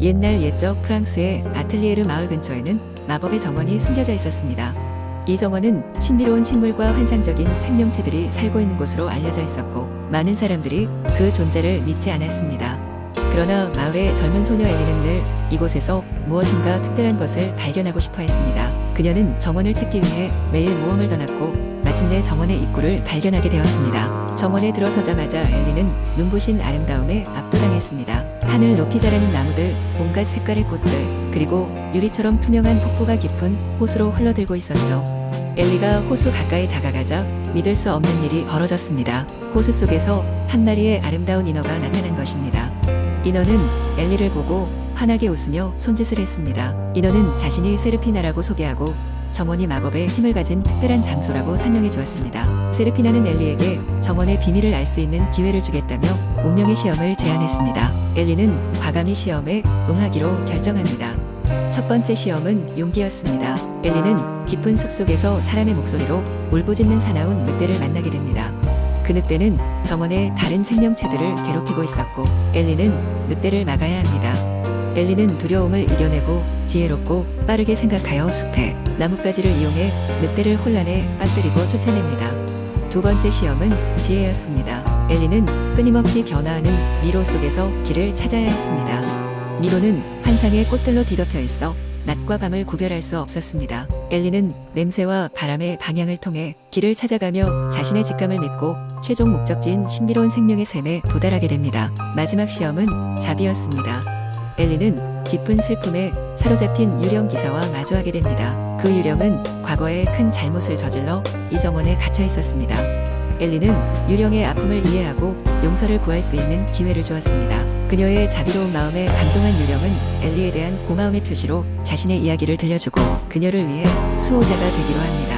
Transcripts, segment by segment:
옛날 옛적 프랑스의 아틀리에르 마을 근처에는 마법의 정원이 숨겨져 있었습니다. 이 정원은 신비로운 식물과 환상적인 생명체들이 살고 있는 곳으로 알려져 있었고 많은 사람들이 그 존재를 믿지 않았습니다. 그러나 마을의 젊은 소녀 엘리는 늘 이곳에서 무엇인가 특별한 것을 발견하고 싶어 했습니다. 그녀는 정원을 찾기 위해 매일 모험을 떠났고 마침내 정원의 입구를 발견하게 되었습니다. 정원에 들어서자마자 엘리는 눈부신 아름다움에 압도당했습니다. 하늘 높이 자라는 나무들, 온갖 색깔의 꽃들, 그리고 유리처럼 투명한 폭포가 깊은 호수로 흘러들고 있었죠. 엘리가 호수 가까이 다가가자 믿을 수 없는 일이 벌어졌습니다. 호수 속에서 한 마리의 아름다운 인어가 나타난 것입니다. 인어는 엘리를 보고 환하게 웃으며 손짓을 했습니다. 인어는 자신이 세르피나라고 소개하고 정원이 마법의 힘을 가진 특별한 장소라고 설명해 주었습니다. 세르피나는 엘리에게 정원의 비밀을 알 수 있는 기회를 주겠다며 운명의 시험을 제안했습니다. 엘리는 과감히 시험에 응하기로 결정합니다. 첫 번째 시험은 용기였습니다. 엘리는 깊은 숲속에서 사람의 목소리로 울부짖는 사나운 늑대를 만나게 됩니다. 그 늑대는 정원의 다른 생명체들을 괴롭히고 있었고 엘리는 늑대를 막아야 합니다. 엘리는 두려움을 이겨내고 지혜롭고 빠르게 생각하여 숲에 나뭇가지를 이용해 늑대를 혼란에 빠뜨리고 쫓아냅니다. 두 번째 시험은 지혜였습니다. 엘리는 끊임없이 변화하는 미로 속에서 길을 찾아야 했습니다. 미로는 환상의 꽃들로 뒤덮여 있어 낮과 밤을 구별할 수 없었습니다. 엘리는 냄새와 바람의 방향을 통해 길을 찾아가며 자신의 직감을 믿고 최종 목적지인 신비로운 생명의 샘에 도달하게 됩니다. 마지막 시험은 자비였습니다. 엘리는 깊은 슬픔에 사로잡힌 유령 기사와 마주하게 됩니다. 그 유령은 과거에 큰 잘못을 저질러 이 정원에 갇혀 있었습니다. 엘리는 유령의 아픔을 이해하고 용서를 구할 수 있는 기회를 주었습니다. 그녀의 자비로운 마음에 감동한 유령은 엘리에 대한 고마움의 표시로 자신의 이야기를 들려주고 그녀를 위해 수호자가 되기로 합니다.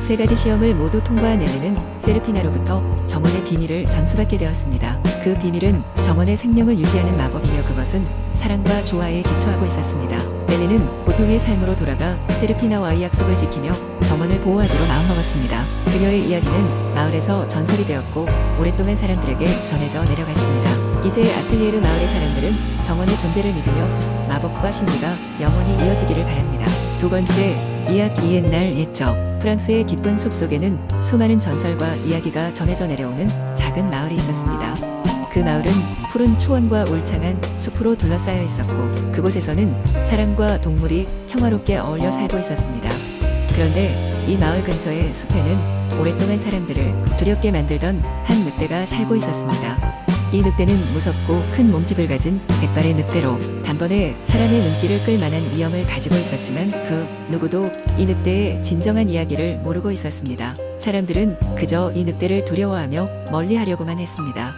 세 가지 시험을 모두 통과한 엘리는 세르피나로부터 정원의 비밀을 전수받게 되었습니다. 그 비밀은 정원의 생명을 유지하는 마법이며 그것은 사랑과 조화에 기초하고 있었습니다. 엘리는 보통의 삶으로 돌아가 세르피나와의 약속을 지키며 정원을 보호하기로 마음먹었습니다. 그녀의 이야기는 마을에서 전설이 되었고 오랫동안 사람들에게 전해져 내려갔습니다. 이제 아틀리에르 마을의 사람들은 정원의 존재를 믿으며 마법과 신비가 영원히 이어지기를 바랍니다. 두 번째, 이야기 옛날 옛적 프랑스의 깊은 숲속에는 수많은 전설과 이야기가 전해져 내려오는 작은 마을이 있었습니다. 그 마을은 푸른 초원과 울창한 숲으로 둘러싸여 있었고 그곳에서는 사람과 동물이 평화롭게 어울려 살고 있었습니다. 그런데 이 마을 근처의 숲에는 오랫동안 사람들을 두렵게 만들던 한 늑대가 살고 있었습니다. 이 늑대는 무섭고 큰 몸집을 가진 백발의 늑대로 단번에 사람의 눈길을 끌 만한 위험을 가지고 있었지만 그 누구도 이 늑대의 진정한 이야기를 모르고 있었습니다. 사람들은 그저 이 늑대를 두려워하며 멀리하려고만 했습니다.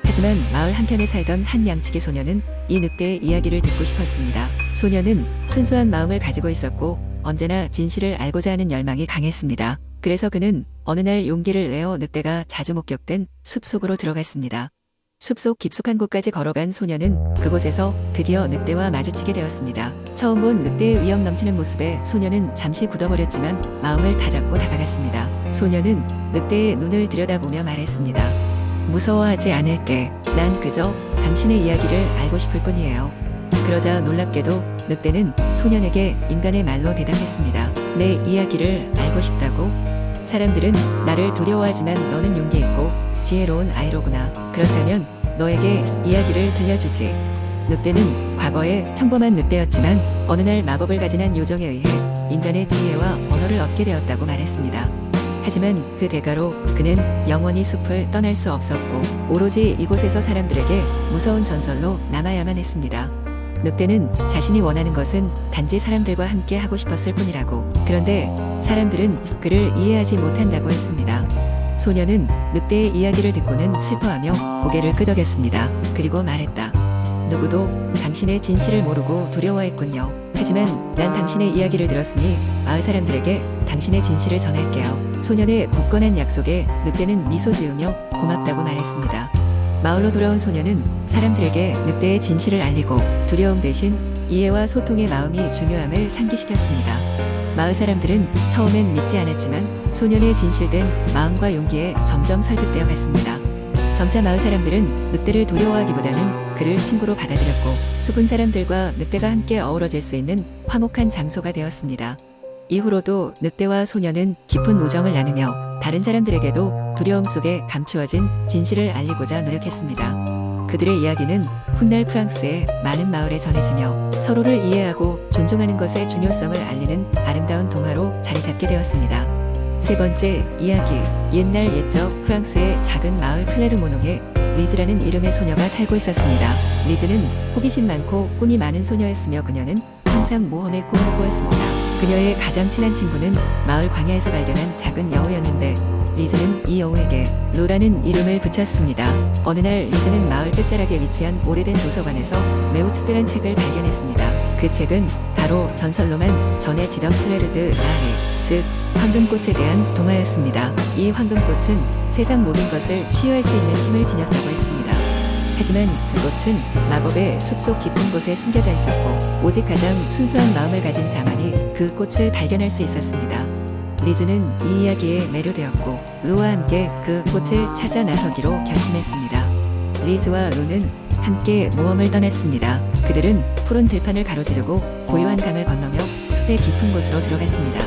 하지만 마을 한편에 살던 한 양치기 소녀는 이 늑대의 이야기를 듣고 싶었습니다. 소녀는 순수한 마음을 가지고 있었고 언제나 진실을 알고자 하는 열망이 강했습니다. 그래서 그는 어느 날 용기를 내어 늑대가 자주 목격된 숲속으로 들어갔습니다. 숲속 깊숙한 곳까지 걸어간 소녀는 그곳에서 드디어 늑대와 마주치게 되었습니다. 처음 본 늑대의 위험 넘치는 모습에 소녀는 잠시 굳어버렸지만 마음을 다잡고 다가갔습니다. 소녀는 늑대의 눈을 들여다보며 말했습니다. 무서워하지 않을게. 난 그저 당신의 이야기를 알고 싶을 뿐이에요. 그러자 놀랍게도 늑대는 소년에게 인간의 말로 대답했습니다. 내 이야기를 알고 싶다고? 사람들은 나를 두려워하지만 너는 용기 있고 지혜로운 아이로구나. 그렇다면 너에게 이야기를 들려주지. 늑대는 과거에 평범한 늑대였지만 어느 날 마법을 가진 한 요정에 의해 인간의 지혜와 언어를 얻게 되었다고 말했습니다. 하지만 그 대가로 그는 영원히 숲을 떠날 수 없었고 오로지 이곳에서 사람들에게 무서운 전설로 남아야만 했습니다. 늑대는 자신이 원하는 것은 단지 사람들과 함께 하고 싶었을 뿐이라고. 그런데 사람들은 그를 이해하지 못한다고 했습니다. 소녀는 늑대의 이야기를 듣고는 슬퍼하며 고개를 끄덕였습니다. 그리고 말했다. 누구도 당신의 진실을 모르고 두려워했군요. 하지만 난 당신의 이야기를 들었으니 마을 사람들에게 당신의 진실을 전할게요. 소년의 굳건한 약속에 늑대는 미소 지으며 고맙다고 말했습니다. 마을로 돌아온 소녀는 사람들에게 늑대의 진실을 알리고 두려움 대신 이해와 소통의 마음이 중요함을 상기시켰습니다. 마을 사람들은 처음엔 믿지 않았지만 소년의 진실된 마음과 용기에 점점 설득되어 갔습니다. 점차 마을 사람들은 늑대를 두려워하기보다는 그를 친구로 받아들였고 숲은 사람들과 늑대가 함께 어우러질 수 있는 화목한 장소가 되었습니다. 이후로도 늑대와 소녀는 깊은 우정을 나누며 다른 사람들에게도 두려움 속에 감추어진 진실을 알리고자 노력했습니다. 그들의 이야기는 훗날 프랑스의 많은 마을에 전해지며 서로를 이해하고 존중하는 것의 중요성을 알리는 아름다운 동화로 자리 잡게 되었습니다. 세 번째 이야기, 옛날 옛적 프랑스의 작은 마을 클레르모농에 리즈라는 이름의 소녀가 살고 있었습니다. 리즈는 호기심 많고 꿈이 많은 소녀였으며 그녀는 항상 모험의 꿈을 꾸었습니다. 그녀의 가장 친한 친구는 마을 광야에서 발견한 작은 여우였는데 리즈는 이 여우에게 루라는 이름을 붙였습니다. 어느 날 리즈는 마을 끝자락에 위치한 오래된 도서관에서 매우 특별한 책을 발견했습니다. 그 책은 바로 전설로만 전해지던 플레르드 라리, 즉 황금꽃에 대한 동화였습니다. 이 황금꽃은 세상 모든 것을 치유할 수 있는 힘을 지녔다고 했습니다. 하지만 그 꽃은 마법의 숲속 깊은 곳에 숨겨져 있었고 오직 가장 순수한 마음을 가진 자만이 그 꽃을 발견할 수 있었습니다. 리즈는 이 이야기에 매료되었고 루와 함께 그 꽃을 찾아 나서기로 결심했습니다. 리즈와 루는 함께 모험을 떠났습니다. 그들은 푸른 들판을 가로지르고 고요한 강을 건너며 숲의 깊은 곳으로 들어갔습니다.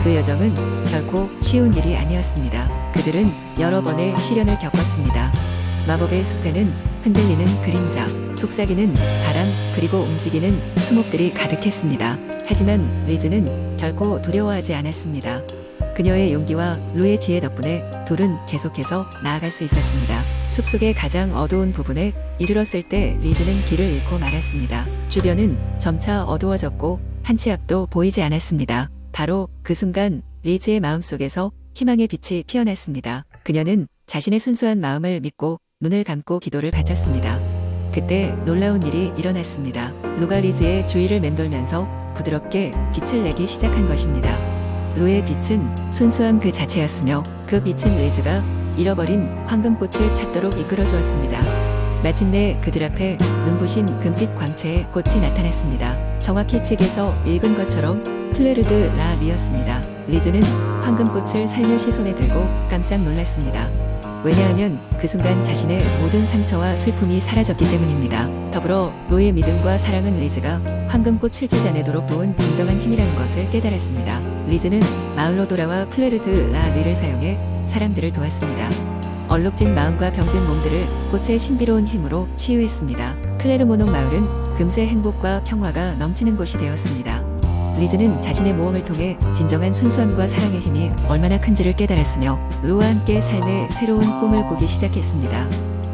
그 여정은 결코 쉬운 일이 아니었습니다. 그들은 여러 번의 시련을 겪었습니다. 마법의 숲에는 흔들리는 그림자, 속삭이는 바람, 그리고 움직이는 수목들이 가득했습니다. 하지만 리즈는 결코 두려워하지 않았습니다. 그녀의 용기와 루의 지혜 덕분에 둘은 계속해서 나아갈 수 있었습니다. 숲속의 가장 어두운 부분에 이르렀을 때 리즈는 길을 잃고 말았습니다. 주변은 점차 어두워졌고 한 치 앞도 보이지 않았습니다. 바로 그 순간 리즈의 마음속에서 희망의 빛이 피어났습니다. 그녀는 자신의 순수한 마음을 믿고 눈을 감고 기도를 바쳤습니다. 그때 놀라운 일이 일어났습니다. 루가 리즈의 주위를 맴돌면서 부드럽게 빛을 내기 시작한 것입니다. 루의 빛은 순수함 그 자체였으며 그 빛은 리즈가 잃어버린 황금꽃을 찾도록 이끌어 주었습니다. 마침내 그들 앞에 눈부신 금빛 광채의 꽃이 나타났습니다. 정확히 책에서 읽은 것처럼 플레르드 라 리였습니다. 리즈는 황금꽃을 살며시 손에 들고 깜짝 놀랐습니다. 왜냐하면 그 순간 자신의 모든 상처와 슬픔이 사라졌기 때문입니다. 더불어 루의 믿음과 사랑은 리즈가 황금꽃을 찾아내도록 도운 진정한 힘이라는 것을 깨달았습니다. 리즈는 마을로 돌아와 플레르드 라 리를 사용해 사람들을 도왔습니다. 얼룩진 마음과 병든 몸들을 꽃의 신비로운 힘으로 치유했습니다. 클레르모농 마을은 금세 행복과 평화가 넘치는 곳이 되었습니다. 리즈는 자신의 모험을 통해 진정한 순수함과 사랑의 힘이 얼마나 큰지를 깨달았으며 루와 함께 삶의 새로운 꿈을 꾸기 시작했습니다.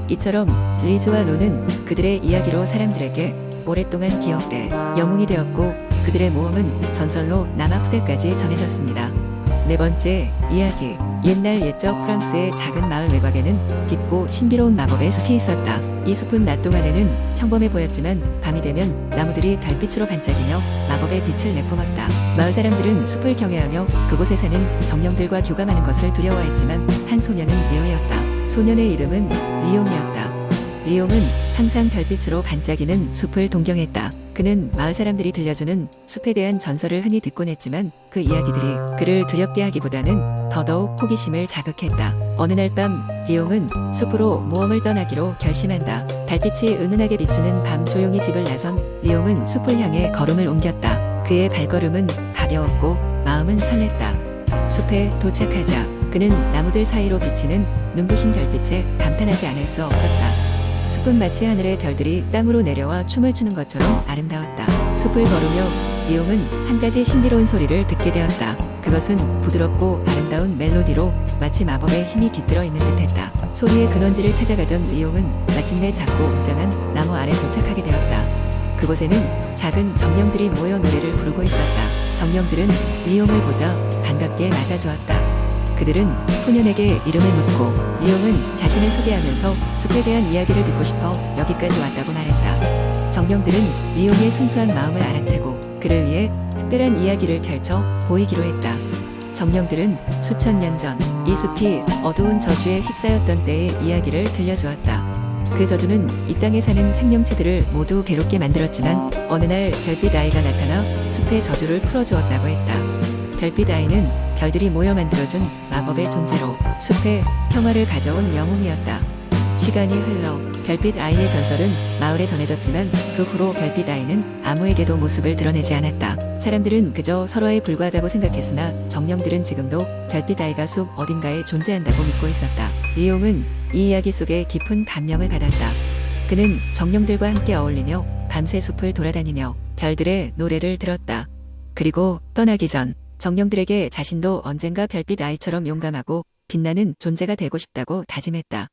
이처럼 리즈와 루는 그들의 이야기로 사람들에게 오랫동안 기억돼 영웅이 되었고 그들의 모험은 전설로 남아 후대까지 전해졌습니다. 네 번째 이야기, 옛날 옛적 프랑스의 작은 마을 외곽에는 깊고 신비로운 마법의 숲이 있었다. 이 숲은 낮 동안에는 평범해 보였지만 밤이 되면 나무들이 별빛으로 반짝이며 마법의 빛을 내뿜었다. 마을 사람들은 숲을 경외하며 그곳에 사는 정령들과 교감하는 것을 두려워했지만 한 소녀는 예외였다. 소년의 이름은 리옹이었다. 리옹은 항상 별빛으로 반짝이는 숲을 동경했다. 그는 마을 사람들이 들려주는 숲에 대한 전설을 흔히 듣곤 했지만 그 이야기들이 그를 두렵게 하기보다는 더더욱 호기심을 자극했다. 어느 날 밤 리옹은 숲으로 모험을 떠나기로 결심한다. 달빛이 은은하게 비추는 밤 조용히 집을 나선 리옹은 숲을 향해 걸음을 옮겼다. 그의 발걸음은 가벼웠고 마음은 설렜다. 숲에 도착하자 그는 나무들 사이로 비치는 눈부신 별빛에 감탄하지 않을 수 없었다. 숲은 마치 하늘의 별들이 땅으로 내려와 춤을 추는 것처럼 아름다웠다. 숲을 걸으며 리옹은 한 가지 신비로운 소리를 듣게 되었다. 그것은 부드럽고 아름다운 멜로디로 마치 마법의 힘이 깃들어 있는 듯했다. 소리의 근원지를 찾아가던 리옹은 마침내 작고 웅장한 나무 아래 도착하게 되었다. 그곳에는 작은 정령들이 모여 노래를 부르고 있었다. 정령들은 리옹을 보자 반갑게 맞아주었다. 그들은 소년에게 이름을 묻고 리옹은 자신을 소개하면서 숲에 대한 이야기를 듣고 싶어 여기까지 왔다고 말했다. 정령들은 리옹의 순수한 마음을 알아채고 그를 위해 특별한 이야기를 펼쳐 보이기로 했다. 정령들은 수천 년 전 이 숲이 어두운 저주에 휩싸였던 때의 이야기를 들려주었다. 그 저주는 이 땅에 사는 생명체들을 모두 괴롭게 만들었지만 어느 날 별빛 아이가 나타나 숲의 저주를 풀어주었다고 했다. 별빛 아이는 별들이 모여 만들어준 마법의 존재로 숲에 평화를 가져온 영웅이었다. 시간이 흘러 별빛 아이의 전설은 마을에 전해졌지만 그 후로 별빛 아이는 아무에게도 모습을 드러내지 않았다. 사람들은 그저 서로에 불과하다고 생각했으나 정령들은 지금도 별빛 아이가 숲 어딘가에 존재한다고 믿고 있었다. 리옹은 이 이야기 속에 깊은 감명을 받았다. 그는 정령들과 함께 어울리며 밤새 숲을 돌아다니며 별들의 노래를 들었다. 그리고 떠나기 전 정령들에게 자신도 언젠가 별빛 아이처럼 용감하고 빛나는 존재가 되고 싶다고 다짐했다.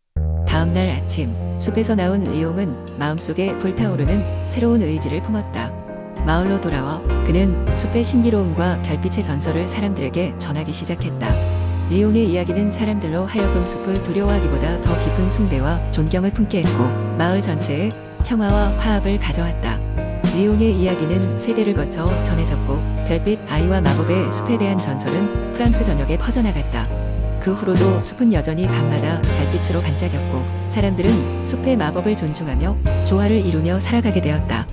다음날 아침, 숲에서 나온 리옹은 마음속에 불타오르는 새로운 의지를 품었다. 마을로 돌아와 그는 숲의 신비로움과 별빛의 전설을 사람들에게 전하기 시작했다. 리옹의 이야기는 사람들로 하여금 숲을 두려워하기보다 더 깊은 숭배와 존경을 품게 했고 마을 전체에 평화와 화합을 가져왔다. 리옹의 이야기는 세대를 거쳐 전해졌고 별빛 아이와 마법의 숲에 대한 전설은 프랑스 전역에 퍼져나갔다. 그 후로도 숲은 여전히 밤마다 별빛으로 반짝였고 사람들은 숲의 마법을 존중하며 조화를 이루며 살아가게 되었다.